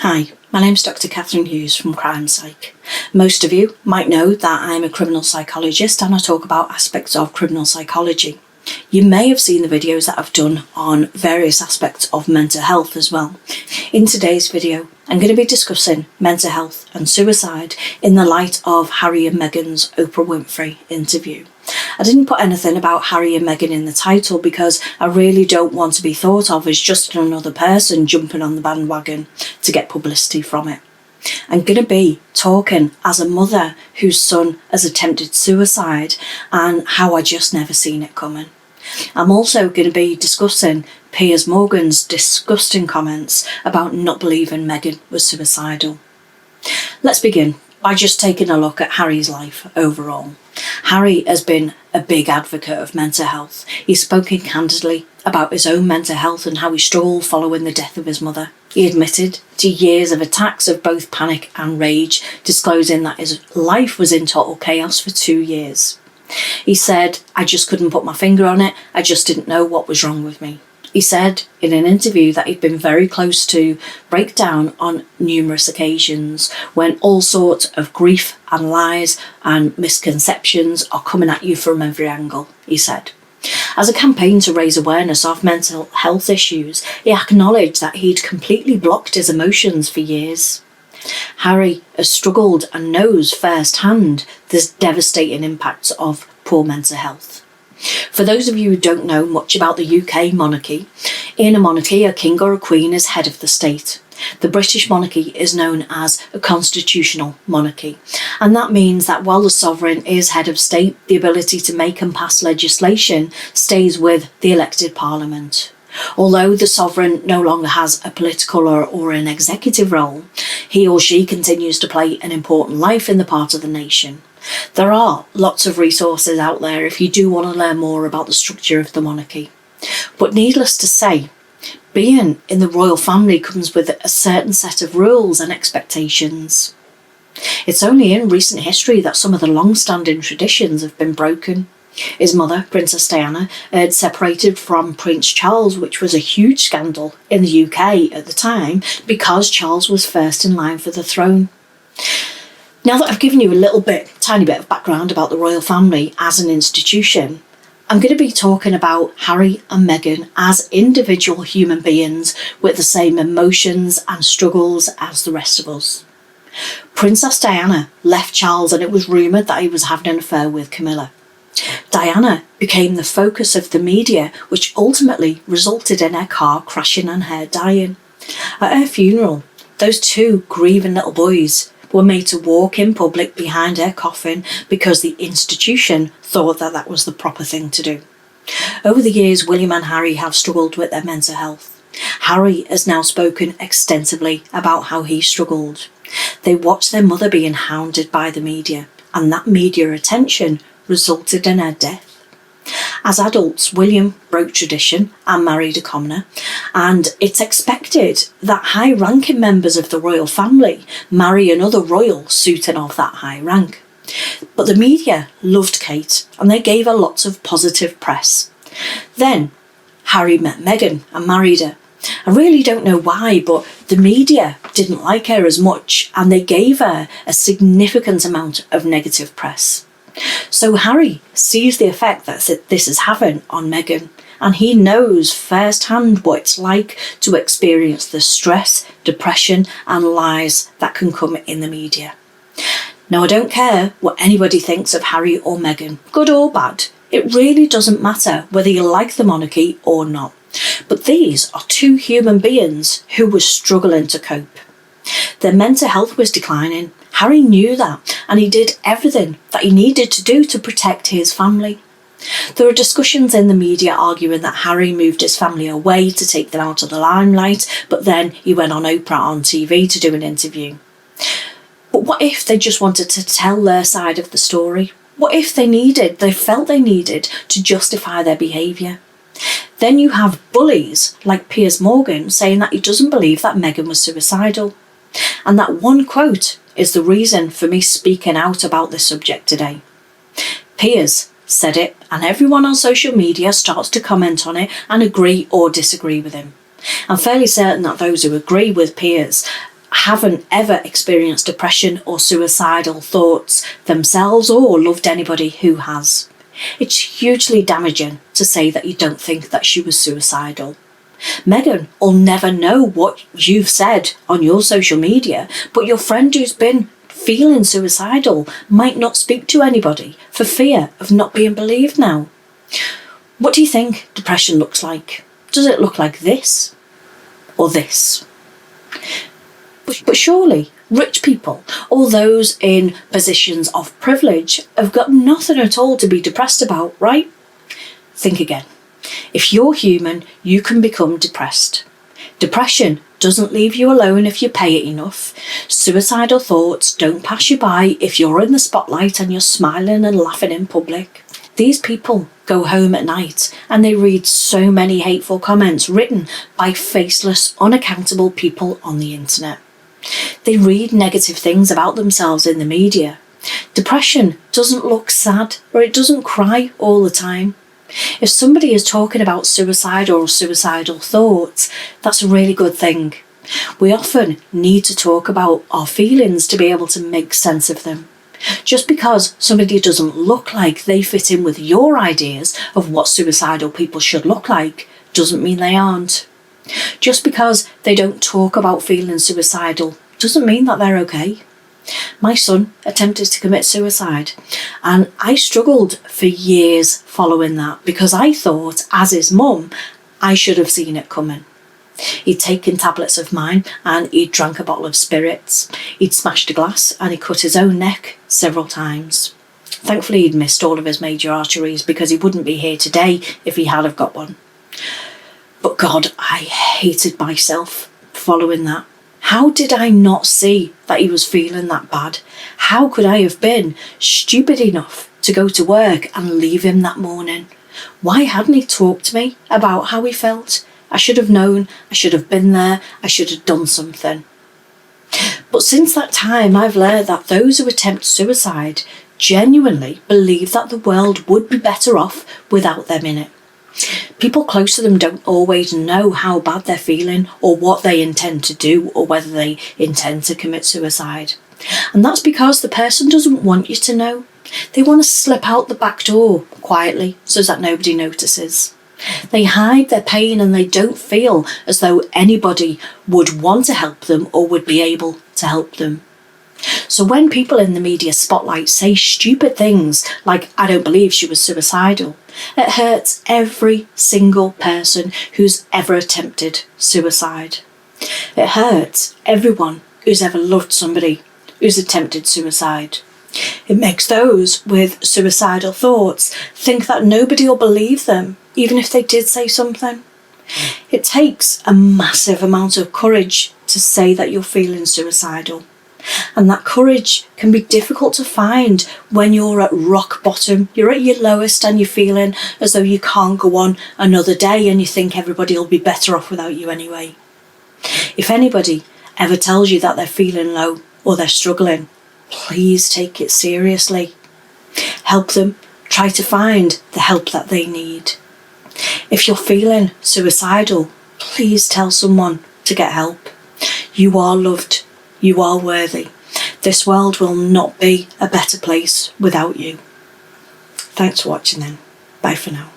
Hi, my name's Dr. Catherine Hughes from Crime Psych. Most of you might know that I'm a criminal psychologist and I talk about aspects of criminal psychology. You may have seen the videos that I've done on various aspects of mental health as well. In today's video, I'm going to be discussing mental health and suicide in the light of Harry and Meghan's Oprah Winfrey interview. I didn't put anything about Harry and Meghan in the title because I really don't want to be thought of as just another person jumping on the bandwagon to get publicity from it. I'm going to be talking as a mother whose son has attempted suicide and how I just never seen it coming. I'm also going to be discussing Piers Morgan's disgusting comments about not believing Meghan was suicidal. Let's begin by just taking a look at Harry's life overall. Harry has been a big advocate of mental health. He's spoken candidly about his own mental health and how he struggled following the death of his mother. He admitted to years of attacks of both panic and rage, disclosing that his life was in total chaos for 2 years. He said, "I just couldn't put my finger on it. I just didn't know what was wrong with me." He said in an interview that he'd been very close to breakdown on numerous occasions when all sorts of grief and lies and misconceptions are coming at you from every angle, he said. As a campaign to raise awareness of mental health issues, he acknowledged that he'd completely blocked his emotions for years. Harry has struggled and knows firsthand the devastating impacts of poor mental health. For those of you who don't know much about the UK monarchy, in a monarchy, a king or a queen is head of the state. The British monarchy is known as a constitutional monarchy, and that means that while the sovereign is head of state, the ability to make and pass legislation stays with the elected parliament. Although the sovereign no longer has a political or an executive role, he or she continues to play an important life in the part of the nation. There are lots of resources out there if you do want to learn more about the structure of the monarchy. But needless to say, being in the royal family comes with a certain set of rules and expectations. It's only in recent history that some of the long-standing traditions have been broken. His mother, Princess Diana, had separated from Prince Charles, which was a huge scandal in the UK at the time because Charles was first in line for the throne. Now that I've given you a tiny bit of background about the royal family as an institution, I'm going to be talking about Harry and Meghan as individual human beings with the same emotions and struggles as the rest of us. Princess Diana left Charles and it was rumoured that he was having an affair with Camilla. Diana became the focus of the media, which ultimately resulted in her car crashing and her dying. At her funeral, those two grieving little boys were made to walk in public behind her coffin because the institution thought that that was the proper thing to do. Over the years, William and Harry have struggled with their mental health. Harry has now spoken extensively about how he struggled. They watched their mother being hounded by the media, and that media attention resulted in her death. As adults, William broke tradition and married a commoner, and it's expected that high-ranking members of the royal family marry another royal suiting of that high rank. But the media loved Kate, and they gave her lots of positive press. Then, Harry met Meghan and married her. I really don't know why, but the media didn't like her as much, and they gave her a significant amount of negative press. So Harry sees the effect that this is having on Meghan, and he knows firsthand what it's like to experience the stress, depression and lies that can come in the media. Now, I don't care what anybody thinks of Harry or Meghan, good or bad. It really doesn't matter whether you like the monarchy or not. But these are two human beings who were struggling to cope. Their mental health was declining. Harry knew that, and he did everything that he needed to do to protect his family. There are discussions in the media arguing that Harry moved his family away to take them out of the limelight, but then he went on Oprah on TV to do an interview. But what if they just wanted to tell their side of the story? What if they felt they needed to justify their behaviour? Then you have bullies like Piers Morgan saying that he doesn't believe that Meghan was suicidal. And that one quote is the reason for me speaking out about this subject today. Piers said it, and everyone on social media starts to comment on it and agree or disagree with him. I'm fairly certain that those who agree with Piers haven't ever experienced depression or suicidal thoughts themselves or loved anybody who has. It's hugely damaging to say that you don't think that she was suicidal. Meghan will never know what you've said on your social media, but your friend who's been feeling suicidal might not speak to anybody for fear of not being believed now. What do you think depression looks like? Does it look like this or this? But surely rich people or those in positions of privilege have got nothing at all to be depressed about, right? Think again. If you're human, you can become depressed. Depression doesn't leave you alone if you pay it enough. Suicidal thoughts don't pass you by if you're in the spotlight and you're smiling and laughing in public. These people go home at night and they read so many hateful comments written by faceless, unaccountable people on the internet. They read negative things about themselves in the media. Depression doesn't look sad or it doesn't cry all the time. If somebody is talking about suicide or suicidal thoughts, that's a really good thing. We often need to talk about our feelings to be able to make sense of them. Just because somebody doesn't look like they fit in with your ideas of what suicidal people should look like doesn't mean they aren't. Just because they don't talk about feeling suicidal doesn't mean that they're okay. My son attempted to commit suicide and I struggled for years following that because I thought, as his mum, I should have seen it coming. He'd taken tablets of mine and he'd drank a bottle of spirits. He'd smashed a glass and he cut his own neck several times. Thankfully he'd missed all of his major arteries because he wouldn't be here today if he had have got one. But God, I hated myself following that. How did I not see that he was feeling that bad? How could I have been stupid enough to go to work and leave him that morning? Why hadn't he talked to me about how he felt? I should have known, I should have been there, I should have done something. But since that time, I've learned that those who attempt suicide genuinely believe that the world would be better off without them in it. People close to them don't always know how bad they're feeling or what they intend to do or whether they intend to commit suicide. And that's because the person doesn't want you to know. They want to slip out the back door quietly so that nobody notices. They hide their pain and they don't feel as though anybody would want to help them or would be able to help them. So when people in the media spotlight say stupid things like, I don't believe she was suicidal, it hurts every single person who's ever attempted suicide. It hurts everyone who's ever loved somebody who's attempted suicide. It makes those with suicidal thoughts think that nobody will believe them, even if they did say something. It takes a massive amount of courage to say that you're feeling suicidal. And that courage can be difficult to find when you're at rock bottom. You're at your lowest and you're feeling as though you can't go on another day and you think everybody will be better off without you anyway. If anybody ever tells you that they're feeling low or they're struggling, please take it seriously. Help them. Try to find the help that they need. If you're feeling suicidal, please tell someone to get help. You are loved. You are worthy. This world will not be a better place without you. Thanks for watching then. Bye for now.